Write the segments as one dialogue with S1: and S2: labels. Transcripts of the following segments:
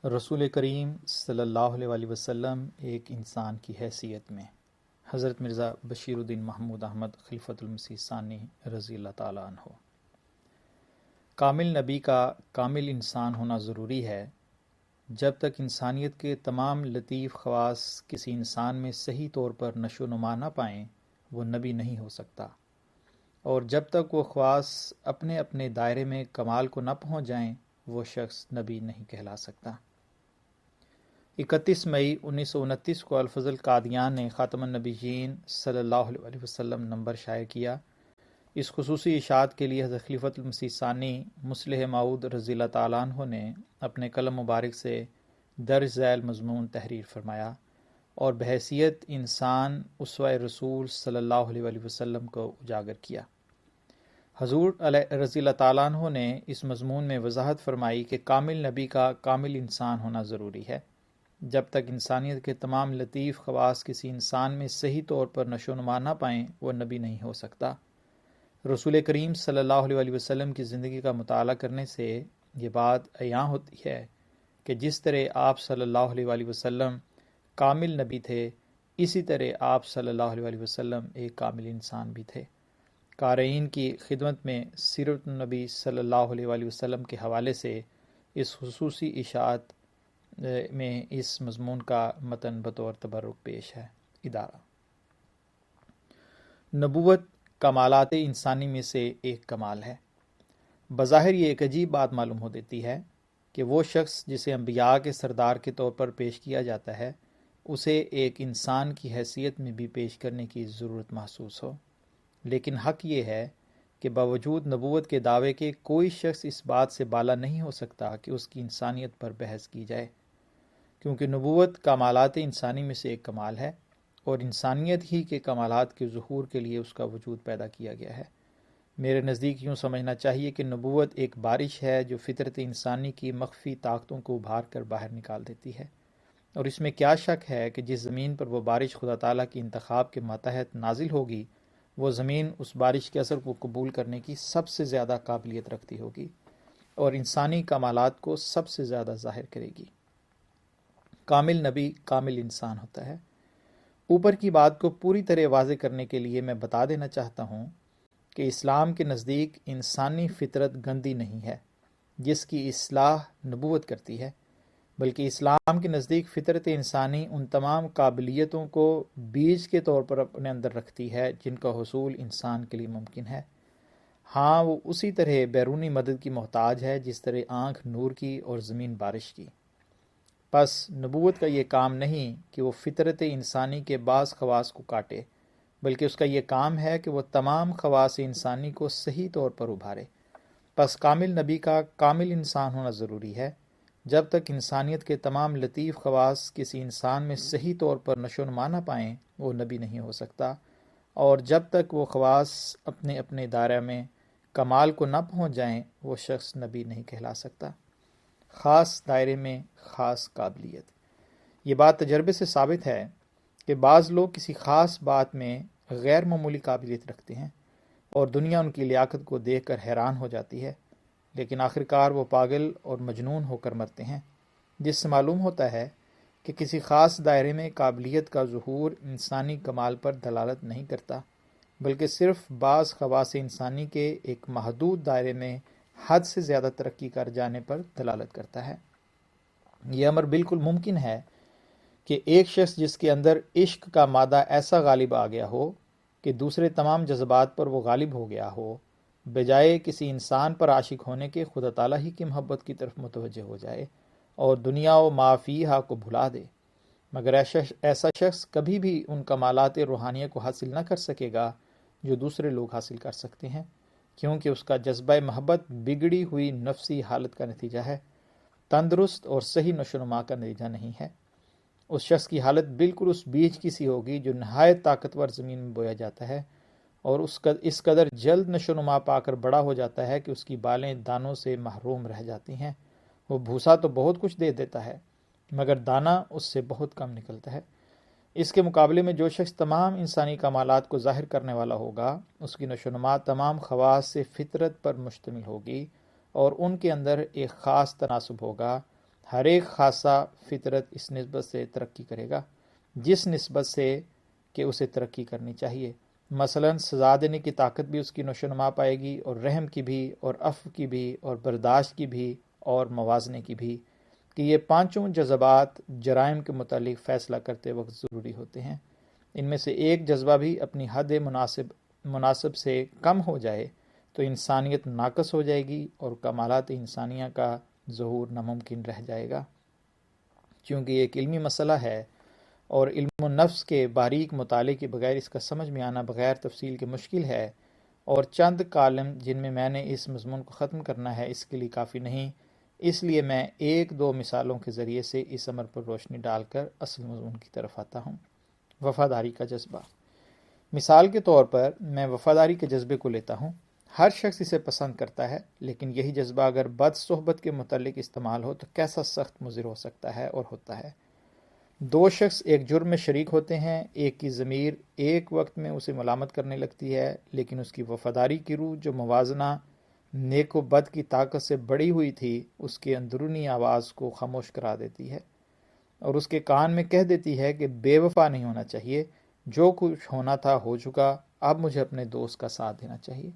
S1: رسول کریم صلی اللہ علیہ وسلم ایک انسان کی حیثیت میں حضرت مرزا بشیر الدین محمود احمد خلیفۃ المسیح ثانی رضی اللہ تعالیٰ عنہ۔ کامل نبی کا کامل انسان ہونا ضروری ہے۔ جب تک انسانیت کے تمام لطیف خواص کسی انسان میں صحیح طور پر نشو و نما نہ پائیں وہ نبی نہیں ہو سکتا، اور جب تک وہ خواص اپنے اپنے دائرے میں کمال کو نہ پہنچ جائیں وہ شخص نبی نہیں کہلا سکتا۔ 31 مئی 1929 کو الفضل قادیان نے خاتم النبیین صلی اللہ علیہ وسلم نمبر شائع کیا۔ اس خصوصی اشاعت کے لیے حضرت خلیفۃ المسیح ثانی مصلح موعود رضی اللہ تعالیٰ عنہ نے اپنے قلم مبارک سے درج ذیل مضمون تحریر فرمایا اور بحیثیت انسان اسوہ رسول صلی اللہ علیہ وسلم کو اجاگر کیا۔ حضور رضی اللہ تعالیٰ عنہ نے اس مضمون میں وضاحت فرمائی کہ کامل نبی کا کامل انسان ہونا ضروری ہے۔ جب تک انسانیت کے تمام لطیف خواص کسی انسان میں صحیح طور پر نشو و نما نہ پائیں وہ نبی نہیں ہو سکتا۔ رسول کریم صلی اللہ علیہ وسلم کی زندگی کا مطالعہ کرنے سے یہ بات عیاں ہوتی ہے کہ جس طرح آپ صلی اللہ علیہ وسلم کامل نبی تھے، اسی طرح آپ صلی اللہ علیہ وسلم ایک کامل انسان بھی تھے۔ قارئین کی خدمت میں سیرت النبی صلی اللہ علیہ وسلم کے حوالے سے اس خصوصی اشاعت میں اس مضمون کا متن بطور تبرک پیش ہے۔ ادارہ نبوت کمالات انسانی میں سے ایک کمال ہے۔ بظاہر یہ ایک عجیب بات معلوم ہو دیتی ہے کہ وہ شخص جسے انبیاء کے سردار کے طور پر پیش کیا جاتا ہے اسے ایک انسان کی حیثیت میں بھی پیش کرنے کی ضرورت محسوس ہو، لیکن حق یہ ہے کہ باوجود نبوت کے دعوے کے کوئی شخص اس بات سے بالا نہیں ہو سکتا کہ اس کی انسانیت پر بحث کی جائے، کیونکہ نبوت کمالات انسانی میں سے ایک کمال ہے اور انسانیت ہی کے کمالات کے ظہور کے لیے اس کا وجود پیدا کیا گیا ہے۔ میرے نزدیک یوں سمجھنا چاہیے کہ نبوت ایک بارش ہے جو فطرت انسانی کی مخفی طاقتوں کو ابھار کر باہر نکال دیتی ہے، اور اس میں کیا شک ہے کہ جس زمین پر وہ بارش خدا تعالیٰ کی انتخاب کے ماتحت نازل ہوگی وہ زمین اس بارش کے اثر کو قبول کرنے کی سب سے زیادہ قابلیت رکھتی ہوگی اور انسانی کمالات کو سب سے زیادہ ظاہر کرے گی۔ کامل نبی کامل انسان ہوتا ہے۔ اوپر کی بات کو پوری طرح واضح کرنے کے لیے میں بتا دینا چاہتا ہوں کہ اسلام کے نزدیک انسانی فطرت گندی نہیں ہے جس کی اصلاح نبوت کرتی ہے، بلکہ اسلام کے نزدیک فطرت انسانی ان تمام قابلیتوں کو بیج کے طور پر اپنے اندر رکھتی ہے جن کا حصول انسان کے لیے ممکن ہے۔ ہاں، وہ اسی طرح بیرونی مدد کی محتاج ہے جس طرح آنکھ نور کی اور زمین بارش کی۔ پس نبوت کا یہ کام نہیں کہ وہ فطرت انسانی کے بعض خواص کو کاٹے، بلکہ اس کا یہ کام ہے کہ وہ تمام خواص انسانی کو صحیح طور پر ابھارے۔ پس کامل نبی کا کامل انسان ہونا ضروری ہے۔ جب تک انسانیت کے تمام لطیف خواص کسی انسان میں صحیح طور پر نشو و نما نہ پائیں وہ نبی نہیں ہو سکتا، اور جب تک وہ خواص اپنے اپنے دائرہ میں کمال کو نہ پہنچ جائیں وہ شخص نبی نہیں کہلا سکتا۔ خاص دائرے میں خاص قابلیت۔ یہ بات تجربے سے ثابت ہے کہ بعض لوگ کسی خاص بات میں غیر معمولی قابلیت رکھتے ہیں اور دنیا ان کی لیاقت کو دیکھ کر حیران ہو جاتی ہے، لیکن آخرکار وہ پاگل اور مجنون ہو کر مرتے ہیں، جس سے معلوم ہوتا ہے کہ کسی خاص دائرے میں قابلیت کا ظہور انسانی کمال پر دلالت نہیں کرتا، بلکہ صرف بعض خواص انسانی کے ایک محدود دائرے میں حد سے زیادہ ترقی کر جانے پر دلالت کرتا ہے۔ یہ امر بالکل ممکن ہے کہ ایک شخص جس کے اندر عشق کا مادہ ایسا غالب آ گیا ہو کہ دوسرے تمام جذبات پر وہ غالب ہو گیا ہو، بجائے کسی انسان پر عاشق ہونے کے خدا تعالیٰ ہی کی محبت کی طرف متوجہ ہو جائے اور دنیا و ما فیہا کو بھلا دے، مگر ایسا شخص کبھی بھی ان کمالات روحانیہ کو حاصل نہ کر سکے گا جو دوسرے لوگ حاصل کر سکتے ہیں، کیونکہ اس کا جذبہ محبت بگڑی ہوئی نفسی حالت کا نتیجہ ہے، تندرست اور صحیح نشو و نما کا نتیجہ نہیں ہے۔ اس شخص کی حالت بالکل اس بیج کی سی ہوگی جو نہایت طاقتور زمین میں بویا جاتا ہے اور اس قدر جلد نشو و نما پا کر بڑا ہو جاتا ہے کہ اس کی بالیں دانوں سے محروم رہ جاتی ہیں۔ وہ بھوسا تو بہت کچھ دے دیتا ہے مگر دانہ اس سے بہت کم نکلتا ہے۔ اس کے مقابلے میں جو شخص تمام انسانی کمالات کو ظاہر کرنے والا ہوگا اس کی نشو و نما تمام خواص سے فطرت پر مشتمل ہوگی اور ان کے اندر ایک خاص تناسب ہوگا، ہر ایک خاصہ فطرت اس نسبت سے ترقی کرے گا جس نسبت سے کہ اسے ترقی کرنی چاہیے۔ مثلا سزا دینے کی طاقت بھی اس کی نشوونما پائے گی، اور رحم کی بھی، اور عفو کی بھی، اور برداشت کی بھی، اور موازنے کی بھی، کہ یہ پانچوں جذبات جرائم کے متعلق فیصلہ کرتے وقت ضروری ہوتے ہیں۔ ان میں سے ایک جذبہ بھی اپنی حد مناسب سے کم ہو جائے تو انسانیت ناقص ہو جائے گی اور کمالات انسانیہ کا ظہور ناممکن رہ جائے گا۔ چونکہ یہ ایک علمی مسئلہ ہے اور علم النفس کے باریک مطالعے کے بغیر اس کا سمجھ میں آنا بغیر تفصیل کے مشکل ہے، اور چند کالم جن میں میں نے اس مضمون کو ختم کرنا ہے اس کے لیے کافی نہیں، اس لیے میں ایک دو مثالوں کے ذریعے سے اس امر پر روشنی ڈال کر اصل مضمون کی طرف آتا ہوں۔ وفاداری کا جذبہ۔ مثال کے طور پر میں وفاداری کے جذبے کو لیتا ہوں۔ ہر شخص اسے پسند کرتا ہے، لیکن یہی جذبہ اگر بد صحبت کے متعلق استعمال ہو تو کیسا سخت مضر ہو سکتا ہے اور ہوتا ہے۔ دو شخص ایک جرم میں شریک ہوتے ہیں، ایک کی ضمیر ایک وقت میں اسے ملامت کرنے لگتی ہے، لیکن اس کی وفاداری کی روح جو موازنہ نیک و بد کی طاقت سے بڑھی ہوئی تھی اس کے اندرونی آواز کو خاموش کرا دیتی ہے اور اس کے کان میں کہہ دیتی ہے کہ بے وفا نہیں ہونا چاہیے، جو کچھ ہونا تھا ہو چکا، اب مجھے اپنے دوست کا ساتھ دینا چاہیے۔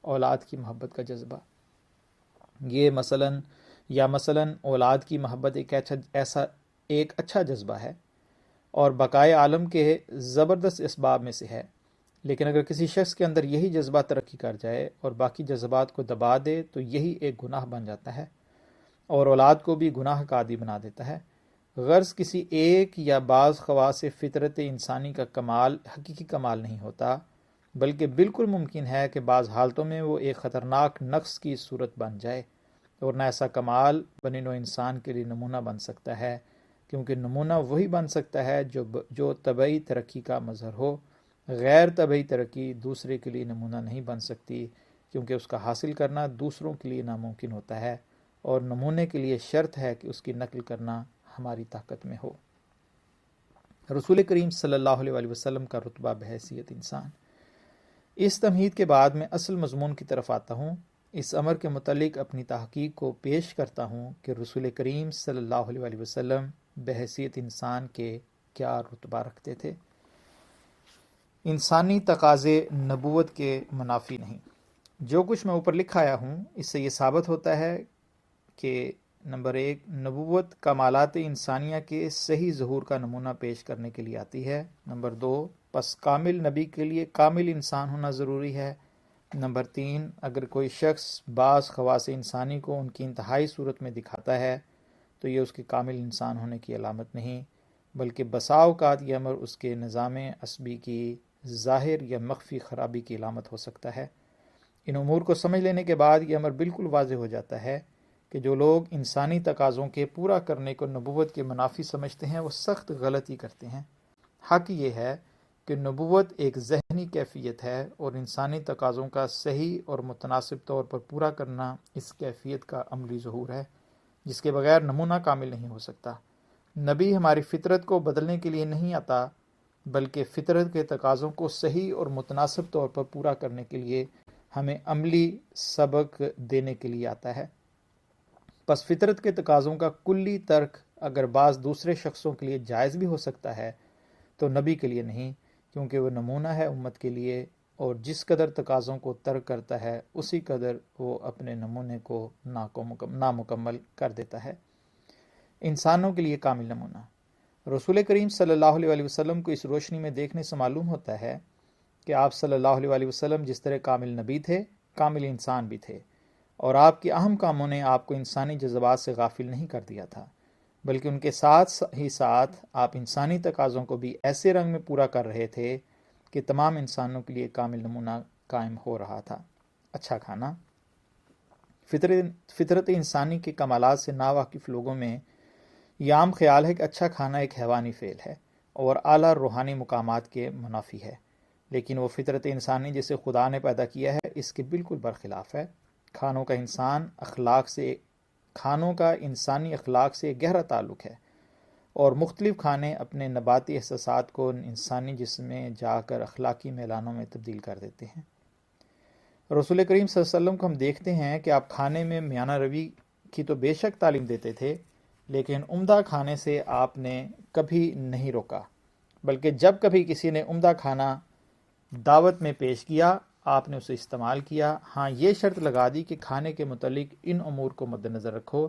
S1: اولاد کی محبت کا جذبہ۔ یہ مثلاً اولاد کی محبت ایک اچھا جذبہ ہے اور بقائے عالم کے زبردست اسباب میں سے ہے، لیکن اگر کسی شخص کے اندر یہی جذبہ ترقی کر جائے اور باقی جذبات کو دبا دے تو یہی ایک گناہ بن جاتا ہے اور اولاد کو بھی گناہ کا عادی بنا دیتا ہے۔ غرض کسی ایک یا بعض خواص فطرت انسانی کا کمال حقیقی کمال نہیں ہوتا، بلکہ بالکل ممکن ہے کہ بعض حالتوں میں وہ ایک خطرناک نقص کی صورت بن جائے، اور نہ ایسا کمال بنی نوع انسان کے لیے نمونہ بن سکتا ہے، کیونکہ نمونہ وہی بن سکتا ہے جو طبعی ترقی کا مظہر ہو۔ غیر طبعی ترقی دوسرے کے لیے نمونہ نہیں بن سکتی، کیونکہ اس کا حاصل کرنا دوسروں کے لیے ناممکن ہوتا ہے، اور نمونے کے لیے شرط ہے کہ اس کی نقل کرنا ہماری طاقت میں ہو۔ رسول کریم صلی اللہ علیہ وسلم کا رتبہ بحیثیت انسان۔ اس تمہید کے بعد میں اصل مضمون کی طرف آتا ہوں۔ اس امر کے متعلق اپنی تحقیق کو پیش کرتا ہوں کہ رسول کریم صلی اللہ علیہ وسلم بحیثیت انسان کے کیا رتبہ رکھتے تھے۔ انسانی تقاضے نبوت کے منافی نہیں۔ جو کچھ میں اوپر لکھ آیا ہوں اس سے یہ ثابت ہوتا ہے کہ نمبر 1، نبوت کمالات انسانیہ کے صحیح ظہور کا نمونہ پیش کرنے کے لیے آتی ہے۔ نمبر 2، پس کامل نبی کے لیے کامل انسان ہونا ضروری ہے۔ نمبر 3، اگر کوئی شخص بعض خواص انسانی کو ان کی انتہائی صورت میں دکھاتا ہے تو یہ اس کے کامل انسان ہونے کی علامت نہیں، بلکہ بسا اوقات یہ امر اس کے نظام عصبی کی ظاہر یا مخفی خرابی کی علامت ہو سکتا ہے۔ ان امور کو سمجھ لینے کے بعد یہ امر بالکل واضح ہو جاتا ہے کہ جو لوگ انسانی تقاضوں کے پورا کرنے کو نبوت کے منافی سمجھتے ہیں وہ سخت غلطی کرتے ہیں۔ حق یہ ہے کہ نبوت ایک ذہنی کیفیت ہے اور انسانی تقاضوں کا صحیح اور متناسب طور پر پورا کرنا اس کیفیت کا عملی ظہور ہے، جس کے بغیر نمونہ کامل نہیں ہو سکتا۔ نبی ہماری فطرت کو بدلنے کے لیے نہیں آتا، بلکہ فطرت کے تقاضوں کو صحیح اور متناسب طور پر پورا کرنے کے لیے ہمیں عملی سبق دینے کے لیے آتا ہے۔ پس فطرت کے تقاضوں کا کلی ترک اگر بعض دوسرے شخصوں کے لیے جائز بھی ہو سکتا ہے تو نبی کے لیے نہیں، کیونکہ وہ نمونہ ہے امت کے لیے، اور جس قدر تقاضوں کو ترک کرتا ہے اسی قدر وہ اپنے نمونے کو نامکمل کر دیتا ہے۔ انسانوں کے لیے کامل نمونہ۔ رسول کریم صلی اللہ علیہ وسلم کو اس روشنی میں دیکھنے سے معلوم ہوتا ہے کہ آپ صلی اللہ علیہ وسلم جس طرح کامل نبی تھے، کامل انسان بھی تھے، اور آپ کے اہم کاموں نے آپ کو انسانی جذبات سے غافل نہیں کر دیا تھا، بلکہ ان کے ساتھ ہی ساتھ آپ انسانی تقاضوں کو بھی ایسے رنگ میں پورا کر رہے تھے کہ تمام انسانوں کے لیے کامل نمونہ قائم ہو رہا تھا۔ اچھا کھانا۔ فطرت انسانی کے کمالات سے ناواقف لوگوں میں یہ عام خیال ہے کہ اچھا کھانا ایک حیوانی فعل ہے اور اعلیٰ روحانی مقامات کے منافی ہے، لیکن وہ فطرت انسانی جسے خدا نے پیدا کیا ہے اس کے بالکل برخلاف ہے۔ کھانوں کا انسانی اخلاق سے گہرا تعلق ہے، اور مختلف کھانے اپنے نباتی احساسات کو انسانی جسم میں جا کر اخلاقی میلانوں میں تبدیل کر دیتے ہیں۔ رسول کریم صلی اللہ علیہ وسلم کو ہم دیکھتے ہیں کہ آپ کھانے میں میانہ روی کی تو بے شک تعلیم دیتے تھے، لیکن عمدہ کھانے سے آپ نے کبھی نہیں روکا، بلکہ جب کبھی کسی نے عمدہ کھانا دعوت میں پیش کیا آپ نے اسے استعمال کیا۔ ہاں، یہ شرط لگا دی کہ کھانے کے متعلق ان امور کو مد نظر رکھو،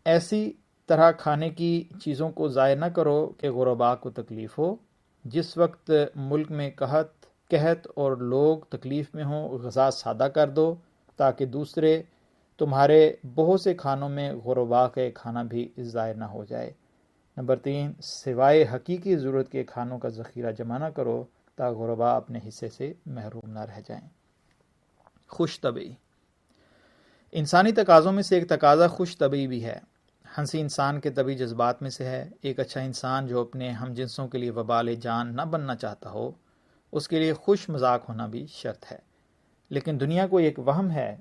S1: ایسی طرح کھانے کی چیزوں کو ضائع نہ کرو کہ غرباء کو تکلیف ہو۔ جس وقت ملک میں قحط اور لوگ تکلیف میں ہوں، غذا سادہ کر دو تاکہ دوسرے تمہارے بہت سے کھانوں میں غرباء کا کھانا بھی ضائع نہ ہو جائے۔ نمبر 3، سوائے حقیقی ضرورت کے کھانوں کا ذخیرہ جمع نہ کرو تاکہ غرباء اپنے حصے سے محروم نہ رہ جائیں۔ خوش طبعی، انسانی تقاضوں میں سے ایک تقاضا خوش طبعی بھی ہے۔ ہنسی انسان کے طبعی جذبات میں سے ہے۔ ایک اچھا انسان جو اپنے ہم جنسوں کے لیے وبال جان نہ بننا چاہتا ہو، اس کے لیے خوش مذاق ہونا بھی شرط ہے۔ لیکن دنیا کو ایک وہم ہے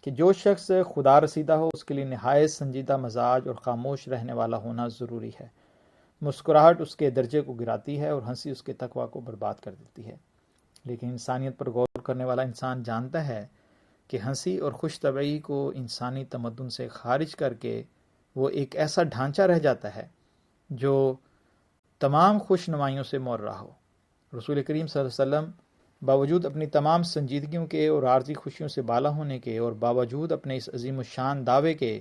S1: کہ جو شخص خدا رسیدہ ہو اس کے لیے نہایت سنجیدہ مزاج اور خاموش رہنے والا ہونا ضروری ہے۔ مسکراہٹ اس کے درجے کو گراتی ہے اور ہنسی اس کے تقویٰ کو برباد کر دیتی ہے۔ لیکن انسانیت پر غور کرنے والا انسان جانتا ہے کہ ہنسی اور خوش طبعی کو انسانی تمدن سے خارج کر کے وہ ایک ایسا ڈھانچہ رہ جاتا ہے جو تمام خوش نمائیوں سے مورا ہو۔ رسول کریم صلی اللہ علیہ وسلم باوجود اپنی تمام سنجیدگیوں کے اور عارضی خوشیوں سے بالا ہونے کے اور باوجود اپنے اس عظیم الشان دعوے کے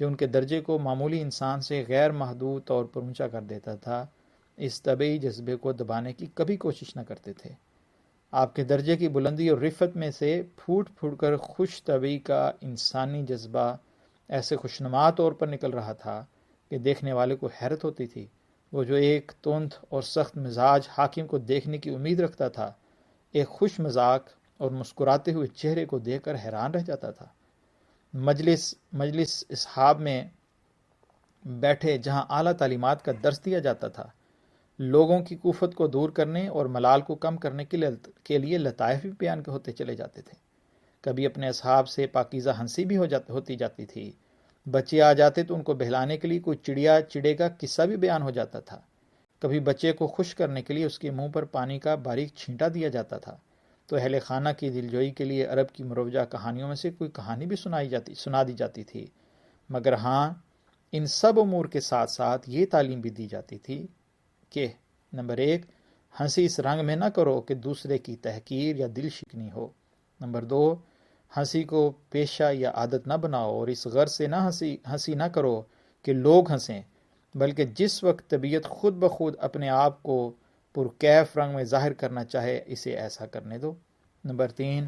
S1: جو ان کے درجے کو معمولی انسان سے غیر محدود طور پر اونچا کر دیتا تھا، اس طبعی جذبے کو دبانے کی کبھی کوشش نہ کرتے تھے۔ آپ کے درجے کی بلندی اور رفت میں سے پھوٹ پھوٹ کر خوش طبعی کا انسانی جذبہ ایسے خوشنما طور پر نکل رہا تھا کہ دیکھنے والے کو حیرت ہوتی تھی۔ وہ جو ایک تند اور سخت مزاج حاکم کو دیکھنے کی امید رکھتا تھا، ایک خوش مذاق اور مسکراتے ہوئے چہرے کو دیکھ کر حیران رہ جاتا تھا۔ مجلس اصحاب میں بیٹھے جہاں اعلیٰ تعلیمات کا درس دیا جاتا تھا، لوگوں کی کفت کو دور کرنے اور ملال کو کم کرنے کے لیے لطائف بھی بیان ہوتے چلے جاتے تھے۔ کبھی اپنے اصحاب سے پاکیزہ ہنسی بھی ہوتی جاتی تھی۔ بچے آ جاتے تو ان کو بہلانے کے لیے کوئی چڑے کا قصہ بھی بیان ہو جاتا تھا۔ کبھی بچے کو خوش کرنے کے لیے اس کے منہ پر پانی کا باریک چھینٹا دیا جاتا تھا تو اہل خانہ کی دلجوئی کے لیے عرب کی مروجہ کہانیوں میں سے کوئی کہانی بھی سنا دی جاتی تھی۔ مگر ہاں، ان سب امور کے ساتھ ساتھ یہ تعلیم بھی دی جاتی تھی کہ نمبر 1، ہنسی اس رنگ میں نہ کرو کہ دوسرے کی تحقیر یا دل شکنی ہو۔ نمبر 2، ہنسی کو پیشہ یا عادت نہ بناؤ اور اس غرض سے ہنسی نہ کرو کہ لوگ ہنسیں، بلکہ جس وقت طبیعت خود بخود اپنے آپ کو پرکیف رنگ میں ظاہر کرنا چاہے اسے ایسا کرنے دو۔ نمبر 3،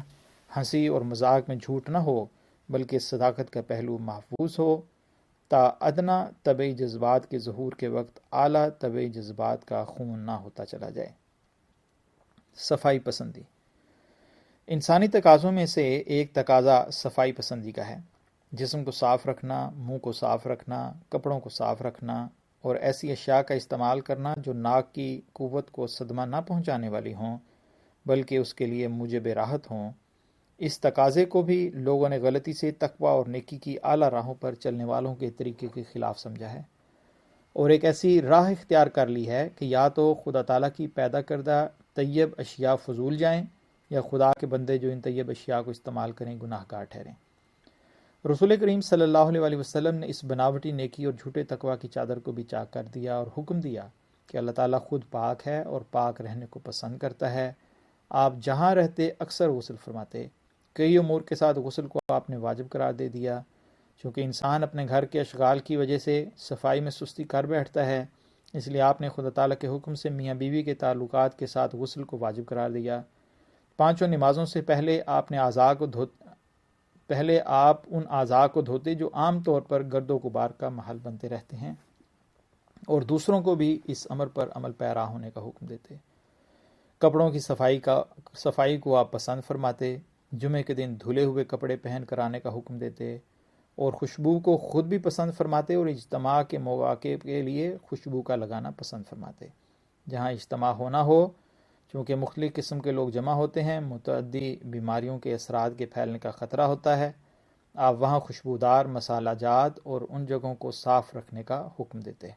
S1: ہنسی اور مذاق میں جھوٹ نہ ہو بلکہ صداقت کا پہلو محفوظ ہو تا ادنا طبعی جذبات کے ظہور کے وقت اعلیٰ طبعی جذبات کا خون نہ ہوتا چلا جائے۔ صفائی پسندی، انسانی تقاضوں میں سے ایک تقاضا صفائی پسندی کا ہے۔ جسم کو صاف رکھنا، منہ کو صاف رکھنا، کپڑوں کو صاف رکھنا اور ایسی اشیاء کا استعمال کرنا جو ناک کی قوت کو صدمہ نہ پہنچانے والی ہوں بلکہ اس کے لیے موجب راحت ہوں، اس تقاضے کو بھی لوگوں نے غلطی سے تقویٰ اور نیکی کی اعلیٰ راہوں پر چلنے والوں کے طریقے کے خلاف سمجھا ہے اور ایک ایسی راہ اختیار کر لی ہے کہ یا تو خدا تعالیٰ کی پیدا کردہ طیب اشیاء فضول جائیں یا خدا کے بندے جو ان طیب اشیاء کو استعمال کریں گناہ گار ٹھہریں۔ رسول کریم صلی اللہ علیہ وسلم نے اس بناوٹی نیکی اور جھوٹے تقویٰ کی چادر کو بھی چاک کر دیا اور حکم دیا کہ اللہ تعالیٰ خود پاک ہے اور پاک رہنے کو پسند کرتا ہے۔ آپ جہاں رہتے اکثر غسل فرماتے، کئی امور کے ساتھ غسل کو آپ نے واجب قرار دے دیا۔ چونکہ انسان اپنے گھر کے اشغال کی وجہ سے صفائی میں سستی کر بیٹھتا ہے، اس لیے آپ نے خدا تعالیٰ کے حکم سے میاں بیوی کے تعلقات کے ساتھ غسل کو واجب قرار دیا۔ 5 نمازوں سے پہلے آپ ان اعضاء کو دھوتے جو عام طور پر گرد و غبار کا محل بنتے رہتے ہیں اور دوسروں کو بھی اس امر پر عمل پیرا ہونے کا حکم دیتے۔ کپڑوں کی صفائی کو آپ پسند فرماتے، جمعے کے دن دھلے ہوئے کپڑے پہن کر آنے کا حکم دیتے اور خوشبو کو خود بھی پسند فرماتے اور اجتماع کے مواقع کے لیے خوشبو کا لگانا پسند فرماتے۔ جہاں اجتماع ہونا ہو، چونکہ مختلف قسم کے لوگ جمع ہوتے ہیں، متعدی بیماریوں کے اثرات کے پھیلنے کا خطرہ ہوتا ہے، آپ وہاں خوشبودار مسالہ جات اور ان جگہوں کو صاف رکھنے کا حکم دیتے۔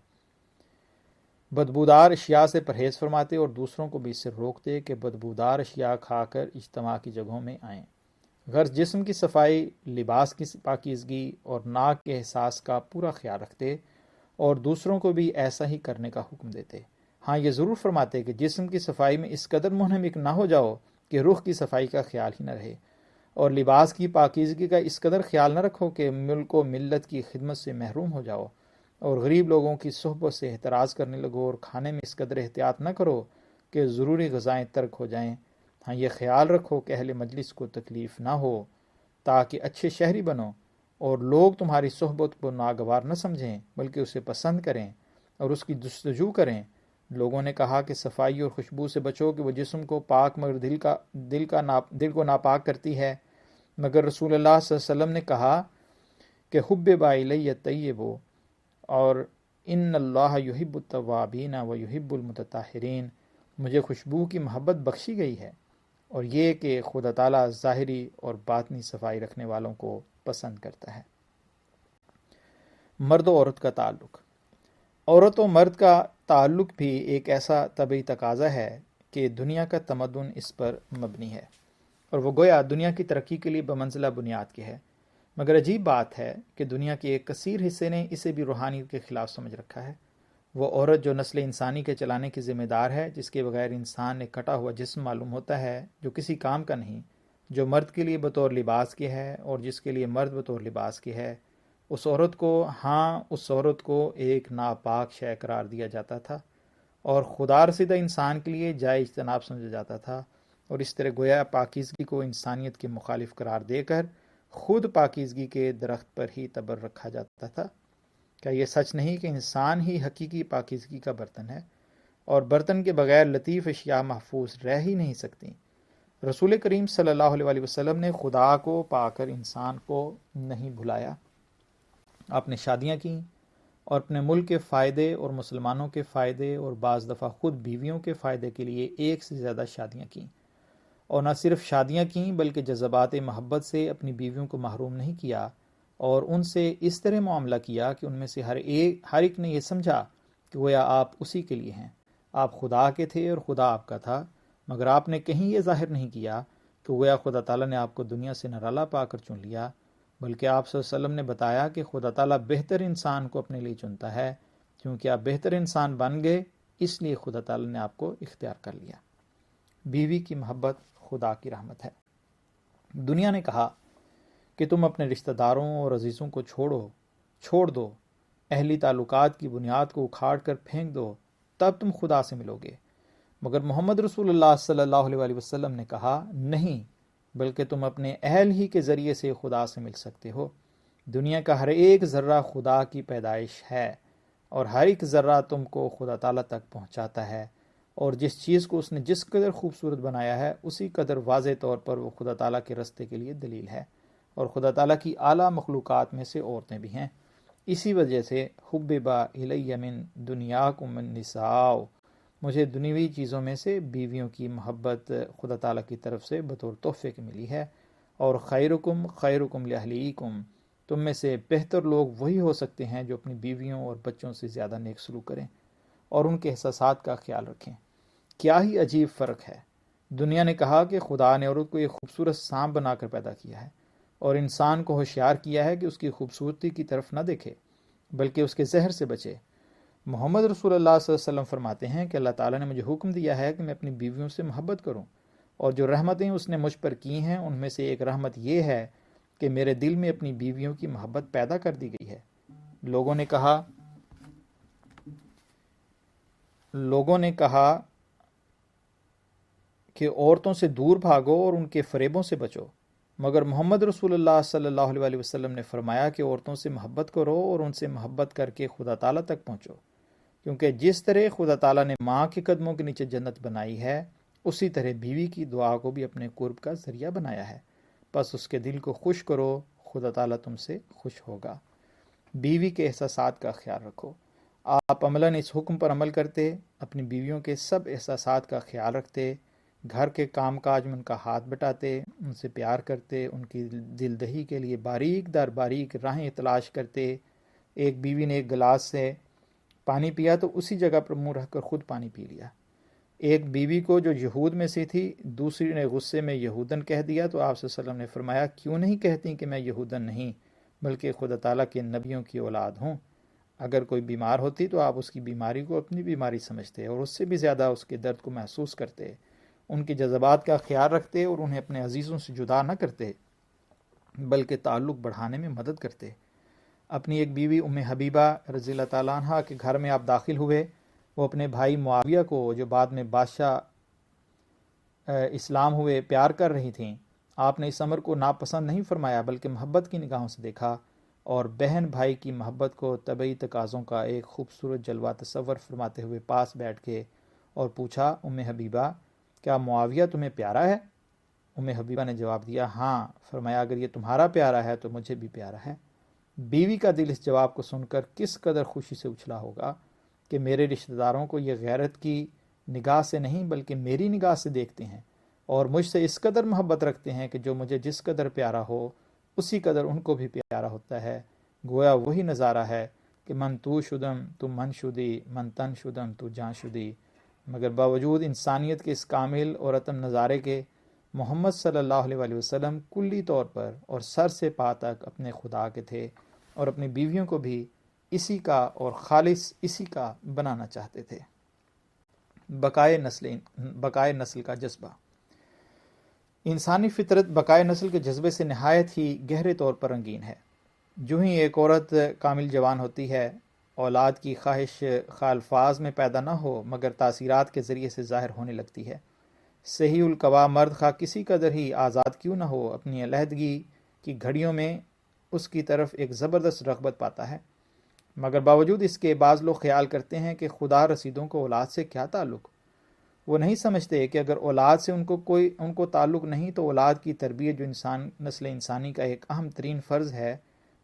S1: بدبودار اشیاء سے پرہیز فرماتے اور دوسروں کو بھی اس سے روکتے کہ بدبودار اشیاء کھا کر اجتماع کی جگہوں میں آئیں۔ غرض جسم کی صفائی، لباس کی پاکیزگی اور ناک کے احساس کا پورا خیال رکھتے اور دوسروں کو بھی ایسا ہی کرنے کا حکم دیتے۔ ہاں یہ ضرور فرماتے کہ جسم کی صفائی میں اس قدر منہمک نہ ہو جاؤ کہ رخ کی صفائی کا خیال ہی نہ رہے، اور لباس کی پاکیزگی کا اس قدر خیال نہ رکھو کہ ملک و ملت کی خدمت سے محروم ہو جاؤ، اور غریب لوگوں کی صحبت سے احتراز کرنے لگو، اور کھانے میں اس قدر احتیاط نہ کرو کہ ضروری غذائیں ترک ہو جائیں۔ ہاں یہ خیال رکھو کہ اہل مجلس کو تکلیف نہ ہو، تاکہ اچھے شہری بنو اور لوگ تمہاری صحبت کو ناگوار نہ سمجھیں بلکہ اسے پسند کریں اور اس کی جستجو کریں۔ لوگوں نے کہا کہ صفائی اور خوشبو سے بچو کہ وہ جسم کو پاک مگر دل کو ناپاک کرتی ہے، مگر رسول اللہ صلی اللہ علیہ وسلم نے کہا کہ حبب الی طیب، اور ان اللہ یحب التوابین و یحب المتطہرین، مجھے خوشبو کی محبت بخشی گئی ہے، اور یہ کہ خدا تعالیٰ ظاہری اور باطنی صفائی رکھنے والوں کو پسند کرتا ہے۔ مرد و عورت کا تعلق۔ عورت و مرد کا تعلق بھی ایک ایسا طبعی تقاضا ہے کہ دنیا کا تمدن اس پر مبنی ہے، اور وہ گویا دنیا کی ترقی کے لیے بمنزلہ بنیاد کے ہے، مگر عجیب بات ہے کہ دنیا کے ایک کثیر حصے نے اسے بھی روحانیت کے خلاف سمجھ رکھا ہے۔ وہ عورت جو نسل انسانی کے چلانے کی ذمہ دار ہے، جس کے بغیر انسان ایک کٹا ہوا جسم معلوم ہوتا ہے جو کسی کام کا نہیں، جو مرد کے لیے بطور لباس کی ہے اور جس کے لیے مرد بطور لباس کی ہے، اس عورت کو ایک ناپاک شے قرار دیا جاتا تھا اور خدا رسیدہ انسان کے لیے جائز اجتناب سمجھا جاتا تھا، اور اس طرح گویا پاکیزگی کو انسانیت کے مخالف قرار دے کر خود پاکیزگی کے درخت پر ہی تبر رکھا جاتا تھا۔ کیا یہ سچ نہیں کہ انسان ہی حقیقی پاکیزگی کا برتن ہے، اور برتن کے بغیر لطیف اشیاء محفوظ رہ ہی نہیں سکتی؟ رسول کریم صلی اللہ علیہ وسلم نے خدا کو پا کر انسان کو نہیں بھلایا۔ آپ نے شادیاں کیں اور اپنے ملک کے فائدے اور مسلمانوں کے فائدے اور بعض دفعہ خود بیویوں کے فائدے کے لیے ایک سے زیادہ شادیاں کیں، اور نہ صرف شادیاں کیں بلکہ جذبات محبت سے اپنی بیویوں کو محروم نہیں کیا، اور ان سے اس طرح معاملہ کیا کہ ان میں سے ہر ایک نے یہ سمجھا کہ گویا آپ اسی کے لیے ہیں، آپ خدا کے تھے اور خدا آپ کا تھا، مگر آپ نے کہیں یہ ظاہر نہیں کیا کہ گویا خدا تعالیٰ نے آپ کو دنیا سے نرالا پا کر چن لیا، بلکہ آپ صلی اللہ علیہ وسلم نے بتایا کہ خدا تعالیٰ بہتر انسان کو اپنے لیے چنتا ہے، کیونکہ آپ بہتر انسان بن گئے، اس لیے خدا تعالیٰ نے آپ کو اختیار کر لیا۔ بیوی کی محبت خدا کی رحمت ہے۔ دنیا نے کہا کہ تم اپنے رشتہ داروں اور عزیزوں کو چھوڑ دو، اہلی تعلقات کی بنیاد کو اکھاڑ کر پھینک دو، تب تم خدا سے ملو گے، مگر محمد رسول اللہ صلی اللہ علیہ وسلم نے کہا نہیں، بلکہ تم اپنے اہل ہی کے ذریعے سے خدا سے مل سکتے ہو۔ دنیا کا ہر ایک ذرہ خدا کی پیدائش ہے، اور ہر ایک ذرہ تم کو خدا تعالیٰ تک پہنچاتا ہے، اور جس چیز کو اس نے جس قدر خوبصورت بنایا ہے اسی قدر واضح طور پر وہ خدا تعالیٰ کے رستے کے لیے دلیل ہے، اور خدا تعالیٰ کی اعلیٰ مخلوقات میں سے عورتیں بھی ہیں۔ اسی وجہ سے حبب الی من دنیاکم النساء، مجھے دنیوی چیزوں میں سے بیویوں کی محبت خدا تعالیٰ کی طرف سے بطور تحفے کے ملی ہے، اور خیرکم لاہلیکم، تم میں سے بہتر لوگ وہی ہو سکتے ہیں جو اپنی بیویوں اور بچوں سے زیادہ نیک سلوک کریں اور ان کے احساسات کا خیال رکھیں۔ کیا ہی عجیب فرق ہے۔ دنیا نے کہا کہ خدا نے عورت کو ایک خوبصورت سانپ بنا کر پیدا کیا ہے، اور انسان کو ہوشیار کیا ہے کہ اس کی خوبصورتی کی طرف نہ دیکھے بلکہ اس کے زہر سے بچے۔ محمد رسول اللہ صلی اللہ علیہ وسلم فرماتے ہیں کہ اللہ تعالیٰ نے مجھے حکم دیا ہے کہ میں اپنی بیویوں سے محبت کروں، اور جو رحمتیں اس نے مجھ پر کی ہیں ان میں سے ایک رحمت یہ ہے کہ میرے دل میں اپنی بیویوں کی محبت پیدا کر دی گئی ہے۔ لوگوں نے کہا کہ عورتوں سے دور بھاگو اور ان کے فریبوں سے بچو، مگر محمد رسول اللہ صلی اللہ علیہ وسلم نے فرمایا کہ عورتوں سے محبت کرو اور ان سے محبت کر کے خدا تعالیٰ تک پہنچو، کیونکہ جس طرح خدا تعالیٰ نے ماں کے قدموں کے نیچے جنت بنائی ہے، اسی طرح بیوی کی دعا کو بھی اپنے قرب کا ذریعہ بنایا ہے، بس اس کے دل کو خوش کرو، خدا تعالیٰ تم سے خوش ہوگا۔ بیوی کے احساسات کا خیال رکھو۔ آپ عملاً اس حکم پر عمل کرتے، اپنی بیویوں کے سب احساسات کا خیال رکھتے، گھر کے کام کاج میں ان کا ہاتھ بٹاتے، ان سے پیار کرتے، ان کی دل دہی کے لیے باریک در باریک راہیں تلاش کرتے۔ ایک بیوی نے ایک گلاس سے پانی پیا تو اسی جگہ پر منہ رکھ کر خود پانی پی لیا۔ ایک بیوی کو جو یہود میں سے تھی دوسری نے غصے میں یہودن کہہ دیا تو آپ صلی اللہ علیہ وسلم نے فرمایا کیوں نہیں کہتی کہ میں یہودن نہیں بلکہ خدا تعالیٰ کے نبیوں کی اولاد ہوں۔ اگر کوئی بیمار ہوتی تو آپ اس کی بیماری کو اپنی بیماری سمجھتے اور اس سے بھی زیادہ اس کے درد کو محسوس کرتے، ان کے جذبات کا خیال رکھتے اور انہیں اپنے عزیزوں سے جدا نہ کرتے بلکہ تعلق بڑھانے میں مدد کرتے۔ اپنی ایک بیوی ام حبیبہ رضی اللہ تعالیٰ عنہ کے گھر میں آپ داخل ہوئے۔ وہ اپنے بھائی معاویہ کو جو بعد میں بادشاہ اسلام ہوئے پیار کر رہی تھیں۔ آپ نے اس امر کو ناپسند نہیں فرمایا بلکہ محبت کی نگاہوں سے دیکھا اور بہن بھائی کی محبت کو طبعی تقاضوں کا ایک خوبصورت جلوہ تصور فرماتے ہوئے پاس بیٹھ کے اور پوچھا ام حبیبہ کیا معاویہ تمہیں پیارا ہے؟ ام حبیبہ نے جواب دیا ہاں۔ فرمایا اگر یہ تمہارا پیارا ہے تو مجھے بھی پیارا ہے۔ بیوی کا دل اس جواب کو سن کر کس قدر خوشی سے اچھلا ہوگا کہ میرے رشتہ داروں کو یہ غیرت کی نگاہ سے نہیں بلکہ میری نگاہ سے دیکھتے ہیں اور مجھ سے اس قدر محبت رکھتے ہیں کہ جو مجھے جس قدر پیارا ہو اسی قدر ان کو بھی پیارا ہوتا ہے۔ گویا وہی نظارہ ہے کہ من تو شدم تو من شدی، من تن شدم تو جان شدی۔ مگر باوجود انسانیت کے اس کامل اور اتم نظارے کے محمد صلی اللہ علیہ وسلم کلی طور پر اور سر سے پا تک اپنے خدا کے تھے اور اپنی بیویوں کو بھی اسی کا اور خالص اسی کا بنانا چاہتے تھے۔ بقائے نسل کا جذبہ۔ انسانی فطرت بقائے نسل کے جذبے سے نہایت ہی گہرے طور پر رنگین ہے۔ جو ہی ایک عورت کامل جوان ہوتی ہے اولاد کی خواہش خواہ الفاظ میں پیدا نہ ہو مگر تاثیرات کے ذریعے سے ظاہر ہونے لگتی ہے۔ صحیح القوا مرد خواہ کسی قدر ہی آزاد کیوں نہ ہو اپنی علیحدگی کی گھڑیوں میں اس کی طرف ایک زبردست رغبت پاتا ہے، مگر باوجود اس کے بعض لوگ خیال کرتے ہیں کہ خدا رسیدوں کو اولاد سے کیا تعلق۔ وہ نہیں سمجھتے کہ اگر اولاد سے ان کو تعلق نہیں تو اولاد کی تربیت جو نسل انسانی کا ایک اہم ترین فرض ہے،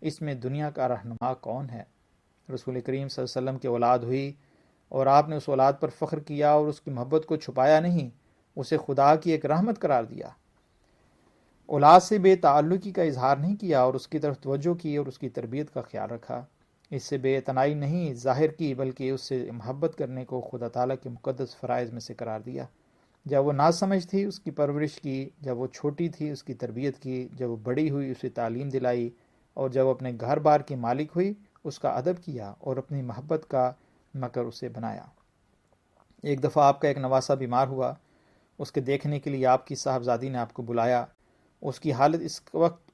S1: اس میں دنیا کا رہنما کون ہے؟ رسول کریم صلی اللہ علیہ وسلم کی اولاد ہوئی اور آپ نے اس اولاد پر فخر کیا اور اس کی محبت کو چھپایا نہیں، اسے خدا کی ایک رحمت قرار دیا۔ اولاد سے بے تعلقی کا اظہار نہیں کیا اور اس کی طرف توجہ کی اور اس کی تربیت کا خیال رکھا۔ اس سے بے اعتنائی نہیں ظاہر کی بلکہ اس سے محبت کرنے کو خدا تعالیٰ کے مقدس فرائض میں سے قرار دیا۔ جب وہ ناسمجھ تھی اس کی پرورش کی، جب وہ چھوٹی تھی اس کی تربیت کی، جب وہ بڑی ہوئی اسے تعلیم دلائی اور جب وہ اپنے گھر بار کی مالک ہوئی اس کا ادب کیا اور اپنی محبت کا مکر اسے بنایا۔ ایک دفعہ آپ کا ایک نواسہ بیمار ہوا، اس کے دیکھنے کے لیے آپ کی صاحبزادی نے آپ کو بلایا۔ اس کی حالت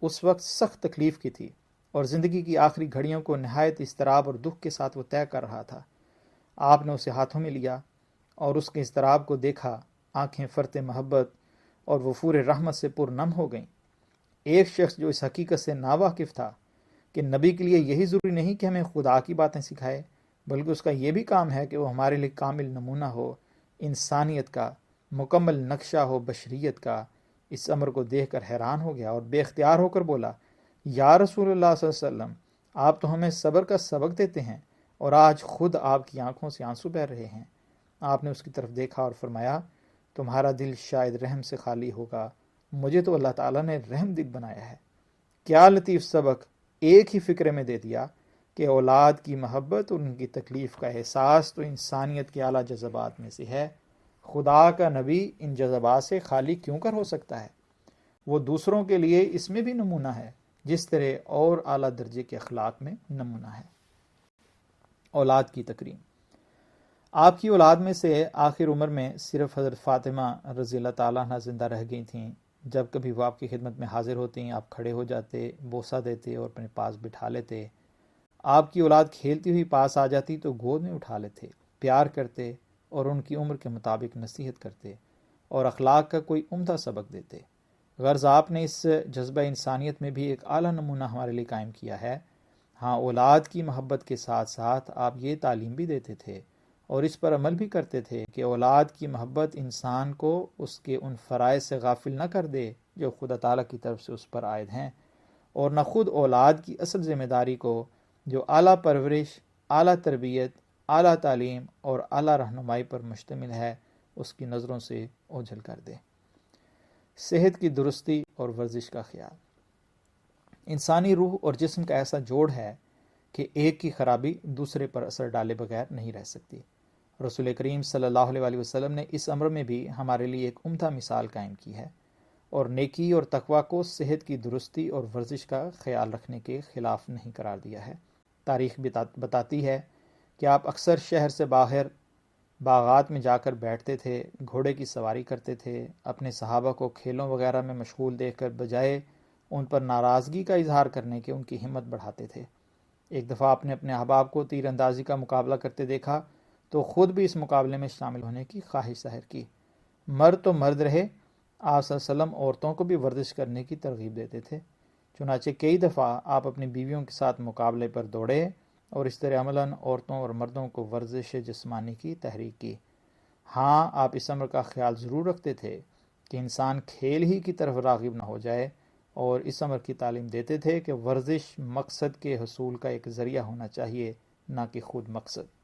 S1: اس وقت سخت تکلیف کی تھی اور زندگی کی آخری گھڑیوں کو نہایت اضطراب اور دکھ کے ساتھ وہ طے کر رہا تھا۔ آپ نے اسے ہاتھوں میں لیا اور اس کے اضطراب کو دیکھا، آنکھیں فرت محبت اور وفور رحمت سے پر نم ہو گئیں۔ ایک شخص جو اس حقیقت سے ناواقف تھا کہ نبی کے لیے یہی ضروری نہیں کہ ہمیں خدا کی باتیں سکھائے بلکہ اس کا یہ بھی کام ہے کہ وہ ہمارے لیے کامل نمونہ ہو، انسانیت کا مکمل نقشہ ہو، بشریت کا، اس امر کو دیکھ کر حیران ہو گیا اور بے اختیار ہو کر بولا یا رسول اللہ صلی اللہ علیہ وسلم، آپ تو ہمیں صبر کا سبق دیتے ہیں اور آج خود آپ کی آنکھوں سے آنسو بہہ رہے ہیں۔ آپ نے اس کی طرف دیکھا اور فرمایا تمہارا دل شاید رحم سے خالی ہوگا، مجھے تو اللہ تعالیٰ نے رحم دل بنایا ہے۔ کیا لطیف سبق ایک ہی فکرے میں دے دیا کہ اولاد کی محبت اور ان کی تکلیف کا احساس تو انسانیت کے اعلیٰ جذبات میں سے ہے۔ خدا کا نبی ان جذبات سے خالی کیوں کر ہو سکتا ہے؟ وہ دوسروں کے لیے اس میں بھی نمونہ ہے جس طرح اور اعلیٰ درجے کے اخلاق میں نمونہ ہے۔ اولاد کی تکریم۔ آپ کی اولاد میں سے آخر عمر میں صرف حضرت فاطمہ رضی اللہ تعالیٰ عنہ زندہ رہ گئی تھیں۔ جب کبھی وہ آپ کی خدمت میں حاضر ہوتی آپ کھڑے ہو جاتے، بوسہ دیتے اور اپنے پاس بٹھا لیتے۔ آپ کی اولاد کھیلتی ہوئی پاس آ جاتی تو گود میں اٹھا لیتے، پیار کرتے اور ان کی عمر کے مطابق نصیحت کرتے اور اخلاق کا کوئی عمدہ سبق دیتے۔ غرض آپ نے اس جذبہ انسانیت میں بھی ایک اعلیٰ نمونہ ہمارے لیے قائم کیا ہے۔ ہاں، اولاد کی محبت کے ساتھ ساتھ آپ یہ تعلیم بھی دیتے تھے اور اس پر عمل بھی کرتے تھے کہ اولاد کی محبت انسان کو اس کے ان فرائض سے غافل نہ کر دے جو خدا تعالیٰ کی طرف سے اس پر عائد ہیں، اور نہ خود اولاد کی اصل ذمہ داری کو جو اعلیٰ پرورش، اعلیٰ تربیت، اعلیٰ تعلیم اور اعلیٰ رہنمائی پر مشتمل ہے اس کی نظروں سے اوجھل کر دے۔ صحت کی درستی اور ورزش کا خیال۔ انسانی روح اور جسم کا ایسا جوڑ ہے کہ ایک کی خرابی دوسرے پر اثر ڈالے بغیر نہیں رہ سکتی۔ رسول کریم صلی اللہ علیہ وآلہ وسلم نے اس امر میں بھی ہمارے لیے ایک عمدہ مثال قائم کی ہے اور نیکی اور تقوی کو صحت کی درستی اور ورزش کا خیال رکھنے کے خلاف نہیں قرار دیا ہے۔ تاریخ بتاتی ہے کہ آپ اکثر شہر سے باہر باغات میں جا کر بیٹھتے تھے، گھوڑے کی سواری کرتے تھے، اپنے صحابہ کو کھیلوں وغیرہ میں مشغول دیکھ کر بجائے ان پر ناراضگی کا اظہار کرنے کے ان کی ہمت بڑھاتے تھے۔ ایک دفعہ آپ نے اپنے احباب کو تیر اندازی کا مقابلہ کرتے دیکھا تو خود بھی اس مقابلے میں شامل ہونے کی خواہش ظاہر کی۔ مرد تو مرد رہے، آپ صلی اللہ علیہ وسلم عورتوں کو بھی ورزش کرنے کی ترغیب دیتے تھے۔ چنانچہ کئی دفعہ آپ اپنی بیویوں کے ساتھ مقابلے پر دوڑے اور اس طرح عملاً عورتوں اور مردوں کو ورزش جسمانی کی تحریک کی۔ ہاں، آپ اس امر کا خیال ضرور رکھتے تھے کہ انسان کھیل ہی کی طرف راغب نہ ہو جائے، اور اس امر کی تعلیم دیتے تھے کہ ورزش مقصد کے حصول کا ایک ذریعہ ہونا چاہیے، نہ کہ خود مقصد۔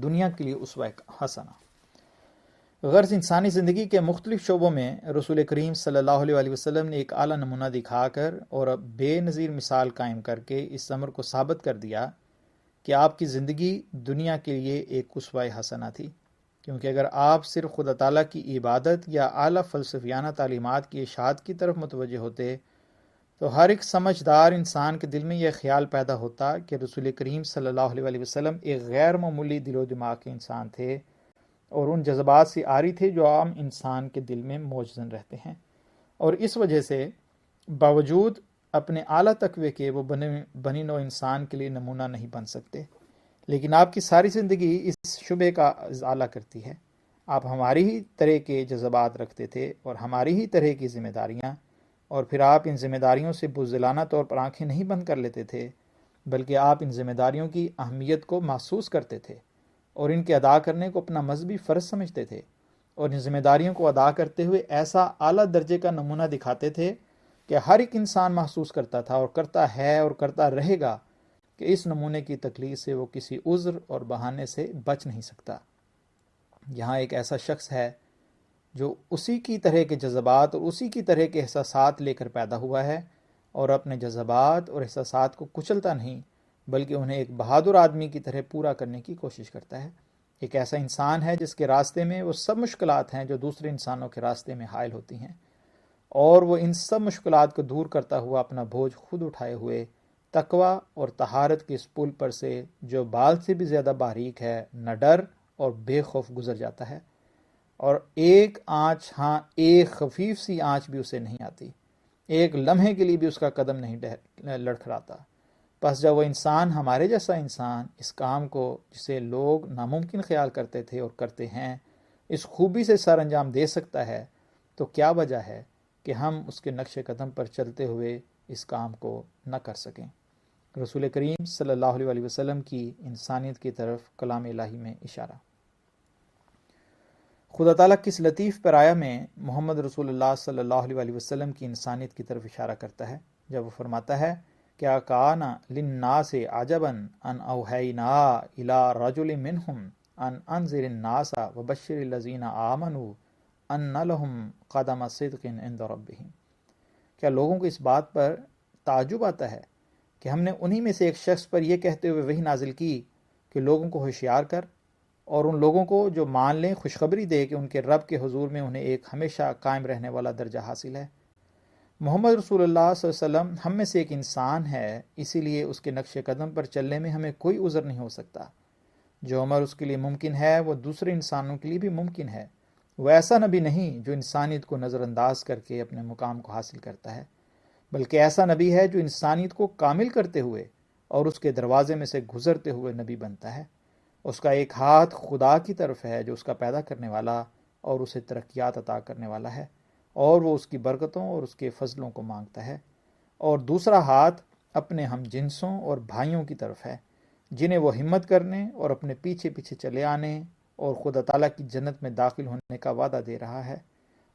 S1: دنیا کے لیے اسوہ حسنہ۔ غرض انسانی زندگی کے مختلف شعبوں میں رسول کریم صلی اللہ علیہ وآلہ وسلم نے ایک اعلیٰ نمونہ دکھا کر اور بے نظیر مثال قائم کر کے اس امر کو ثابت کر دیا کہ آپ کی زندگی دنیا کے لیے ایک اسوہ حسنہ تھی، کیونکہ اگر آپ صرف خدا تعالیٰ کی عبادت یا اعلیٰ فلسفیانہ تعلیمات کی اشاعت کی طرف متوجہ ہوتے تو ہر ایک سمجھدار انسان کے دل میں یہ خیال پیدا ہوتا کہ رسول کریم صلی اللہ علیہ وآلہ وسلم ایک غیر معمولی دل و دماغ کے انسان تھے اور ان جذبات سے عاری تھے جو عام انسان کے دل میں موجزن رہتے ہیں، اور اس وجہ سے باوجود اپنے اعلیٰ تقوی کے وہ بنی نوع انسان کے لیے نمونہ نہیں بن سکتے۔ لیکن آپ کی ساری زندگی اس شبہ کا ازالہ کرتی ہے۔ آپ ہماری ہی طرح کے جذبات رکھتے تھے اور ہماری ہی طرح کی ذمہ داریاں، اور پھر آپ ان ذمہ داریوں سے بزدلانہ طور پر آنکھیں نہیں بند کر لیتے تھے، بلکہ آپ ان ذمہ داریوں کی اہمیت کو محسوس کرتے تھے اور ان کے ادا کرنے کو اپنا مذہبی فرض سمجھتے تھے، اور ان ذمہ داریوں کو ادا کرتے ہوئے ایسا اعلیٰ درجے کا نمونہ دکھاتے تھے کہ ہر ایک انسان محسوس کرتا تھا اور کرتا ہے اور کرتا رہے گا کہ اس نمونے کی تکلیف سے وہ کسی عذر اور بہانے سے بچ نہیں سکتا۔ یہاں ایک ایسا شخص ہے جو اسی کی طرح کے جذبات اور اسی کی طرح کے احساسات لے کر پیدا ہوا ہے اور اپنے جذبات اور احساسات کو کچلتا نہیں، بلکہ انہیں ایک بہادر آدمی کی طرح پورا کرنے کی کوشش کرتا ہے۔ ایک ایسا انسان ہے جس کے راستے میں وہ سب مشکلات ہیں جو دوسرے انسانوں کے راستے میں حائل ہوتی ہیں، اور وہ ان سب مشکلات کو دور کرتا ہوا اپنا بوجھ خود اٹھائے ہوئے تقوی اور طہارت کے اس پل پر سے جو بال سے بھی زیادہ باریک ہے، نہ ڈر اور بے خوف گزر جاتا ہے، اور ایک آنچ، ہاں ایک خفیف سی آنچ بھی اسے نہیں آتی، ایک لمحے کے لیے بھی اس کا قدم نہیں لڑکھڑاتا۔ پس جب وہ انسان، ہمارے جیسا انسان، اس کام کو جسے لوگ ناممکن خیال کرتے تھے اور کرتے ہیں، اس خوبی سے سر انجام دے سکتا ہے، تو کیا وجہ ہے کہ ہم اس کے نقش قدم پر چلتے ہوئے اس کام کو نہ کر سکیں۔ رسول کریم صلی اللہ علیہ وآلہ وسلم کی انسانیت کی طرف کلام الہی میں اشارہ۔ خدا تعالیٰ کس لطیف پیرایا میں محمد رسول اللہ صلی اللہ علیہ وآلہ وسلم کی انسانیت کی طرف اشارہ کرتا ہے جب وہ فرماتا ہے کیا کان للناس عجبا ان اوحینا الی رجل منہم ان انذر الناس وبشر الذین آمنوا ان لہم قدم صدق عند ربہم۔ کیا لوگوں کو اس بات پر تعجب آتا ہے کہ ہم نے انہی میں سے ایک شخص پر یہ کہتے ہوئے وحی نازل کی کہ لوگوں کو ہوشیار کر اور ان لوگوں کو جو مان لیں خوشخبری دے کہ ان کے رب کے حضور میں انہیں ایک ہمیشہ قائم رہنے والا درجہ حاصل ہے۔ محمد رسول اللہ صلی اللہ علیہ وسلم ہم میں سے ایک انسان ہے، اسی لیے اس کے نقش قدم پر چلنے میں ہمیں کوئی عذر نہیں ہو سکتا۔ جو عمل اس کے لیے ممکن ہے وہ دوسرے انسانوں کے لیے بھی ممکن ہے۔ وہ ایسا نبی نہیں جو انسانیت کو نظر انداز کر کے اپنے مقام کو حاصل کرتا ہے، بلکہ ایسا نبی ہے جو انسانیت کو کامل کرتے ہوئے اور اس کے دروازے میں سے گزرتے ہوئے نبی بنتا ہے۔ اس کا ایک ہاتھ خدا کی طرف ہے جو اس کا پیدا کرنے والا اور اسے ترقیات عطا کرنے والا ہے، اور وہ اس کی برکتوں اور اس کے فضلوں کو مانگتا ہے، اور دوسرا ہاتھ اپنے ہم جنسوں اور بھائیوں کی طرف ہے جنہیں وہ ہمت کرنے اور اپنے پیچھے پیچھے چلے آنے اور خدا تعالیٰ کی جنت میں داخل ہونے کا وعدہ دے رہا ہے،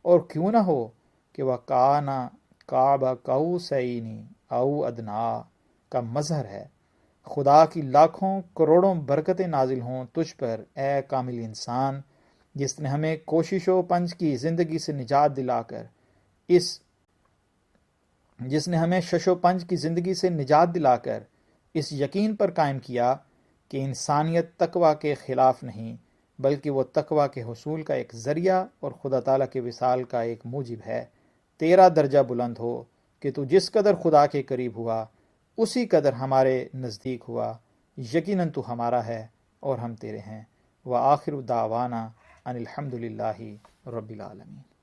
S1: اور کیوں نہ ہو کہ وہ کانا قاب قوسین او ادنا کا مظہر ہے۔ خدا کی لاکھوں کروڑوں برکتیں نازل ہوں تجھ پر اے کامل انسان، جس نے ہمیں کوشش و پنج کی زندگی سے نجات دلا کر جس نے ہمیں شش و پنج کی زندگی سے نجات دلا کر اس یقین پر قائم کیا کہ انسانیت تقوی کے خلاف نہیں بلکہ وہ تقوی کے حصول کا ایک ذریعہ اور خدا تعالیٰ کے وصال کا ایک موجب ہے۔ تیرا درجہ بلند ہو کہ تو جس قدر خدا کے قریب ہوا اسی قدر ہمارے نزدیک ہوا، یقیناً تو ہمارا ہے اور ہم تیرے ہیں۔ وآخر دعوانا ان الحمد للہ رب العالمین۔